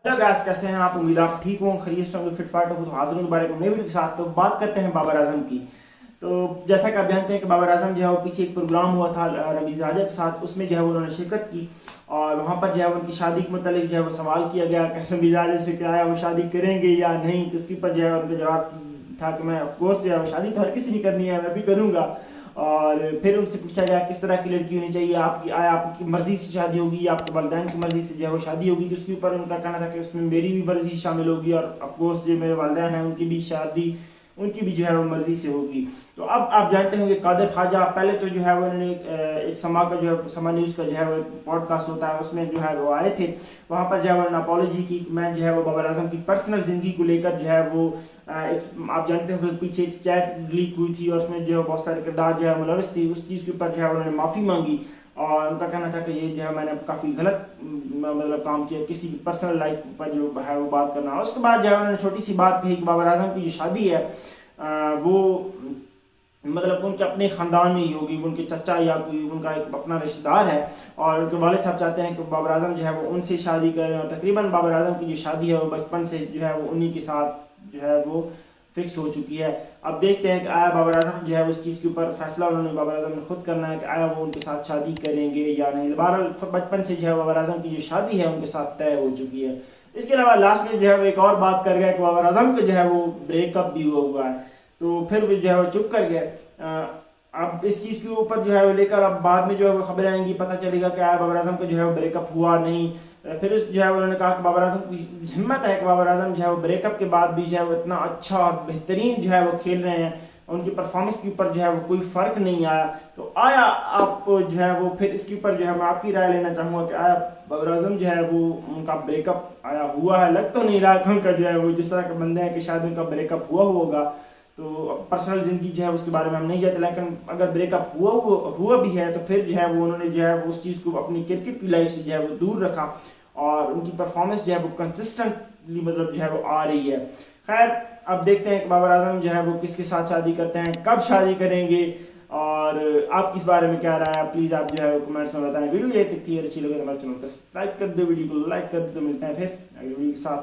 Hello guys, कैसे हैं आप? उम्मीद आप ठीक हों, खैरियत से होंगे, फिट फाट हो। तो हाजिर हूं दोबारा एक नए वीडियो के साथ। तो बात करते हैं बाबर आजम की। तो जैसा कि आप जानते हैं कि बाबर आजम जो है वो पीछे एक प्रोग्राम हुआ था रमीज राजा के साथ, उसमें जो है उन्होंने शिरकत की और वहाँ पर जो है उनकी शादी के मतलब जो है वो सवाल किया गया कि रमीज राजा से क्या है वो शादी करेंगे या नहीं। तो उसके ऊपर जो है उनका जवाब था कि मैं ऑफकोर्स जो है वो शादी तो हर किसी ने करनी है, मैं भी करूँगा। और फिर उनसे पूछा गया किस तरह की लड़की होनी चाहिए, आपकी आया आपकी मर्जी से शादी होगी या आपके वालिदैन की मर्जी से जो है वो शादी होगी। तो उसके ऊपर उनका कहना था कि उसमें मेरी भी मर्जी शामिल होगी और ऑफकोर्स जो मेरे वालिदैन हैं उनकी भी शादी उनकी भी जो है वो मर्जी से होगी। तो अब आप जानते होंगे कादिर ख्वाजा, पहले तो जो है वो उन्होंने एक समा का जो है समा न्यूज़ का जो है वो पॉडकास्ट होता है उसमें जो है वो आए थे। वहाँ पर जो है उन्होंने अपॉलॉजी की कि मैं जो है वो बाबर आजम की पर्सनल ज़िंदगी को लेकर जो है वो एक आप जानते हैं पीछे चैट लीक हुई थी और उसमें जो है बहुत सारे किरदार जो है मुलविस थी, उस चीज़ के ऊपर जो है उन्होंने माफ़ी मांगी। और उनका कहना था कि ये जो है मैंने काफ़ी गलत मतलब काम किया, किसी भी पर्सनल लाइफ पर जो है वो बात करना। और उसके बाद जो है उन्होंने छोटी सी बात कही कि बाबर आजम की जो शादी है वो मतलब उनके अपने ख़ानदान में ही होगी, उनके चचा या कोई उनका एक अपना रिश्तेदार है और उनके वालिद साहब चाहते हैं कि बाबर आजम जो है वो उनसे शादी करें। और तकरीबन बाबर आजम की जो शादी है वो बचपन से जो है वो उन्हीं के साथ जो है वो फिक्स हो चुकी है। अब देखते हैं कि आया बाबर आजम जो है उस चीज़ के ऊपर फैसला उन्होंने बाबर आजम ने खुद करना है कि आया वो उनके साथ शादी करेंगे या नहीं। बहरहाल बचपन से जो है बाबर आजम की जो शादी है उनके साथ तय हो चुकी है। इसके अलावा लास्ट में जो है वो एक और बात कर गया कि बाबर आजम का जो है वो ब्रेकअप भी हुआ है। तो फिर वो जो है वो चुप कर गए। अब इस चीज़ के ऊपर जो है वो लेकर अब बाद में जो है वो खबरें आएंगी, पता चलेगा कि आया बाबर आजम का जो है वो ब्रेकअप हुआ नहीं। फिर जो है उन्होंने कहा कि बाबर आजम की हिम्मत है कि बाबर आजम जो है वो ब्रेकअप के बाद भी जो है वो इतना अच्छा बेहतरीन जो है वो खेल रहे हैं, उनकी परफॉर्मेंस के ऊपर जो है वो कोई फ़र्क नहीं आया। तो आया आप जो है वो फिर इसके ऊपर जो है मैं आपकी राय लेना चाहूँगा कि आया बाबर आजम जो है वो उनका ब्रेकअप आया हुआ है? लग तो नहीं रहा कि उनका जो है वो जिस तरह के बंदे हैं कि शायद उनका ब्रेकअप हुआ होगा। तो पर्सनल ज़िंदगी जो है उसके बारे में हम नहीं जानते, लेकिन अगर ब्रेकअप हुआ भी है तो फिर जो है वो उन्होंने जो है वो उस चीज़ को अपनी क्रिकेट की लाइफ से जो है वो दूर रखा और उनकी परफॉर्मेंस जो है वो कंसिस्टेंटली मतलब जो है वो आ रही है। खैर, अब देखते हैं कि बाबर आजम जो है वो किसके साथ शादी करते हैं, कब शादी करेंगे और आप किस बारे में क्या राय है प्लीज़ आप जो है कमेंट्स में बताएं। वीडियो ये तक थी अच्छी लगे हमारे चैनल को सब्सक्राइब कर दो, वीडियो को लाइक कर दो। मिलते हैं फिर अगली वीडियो के साथ।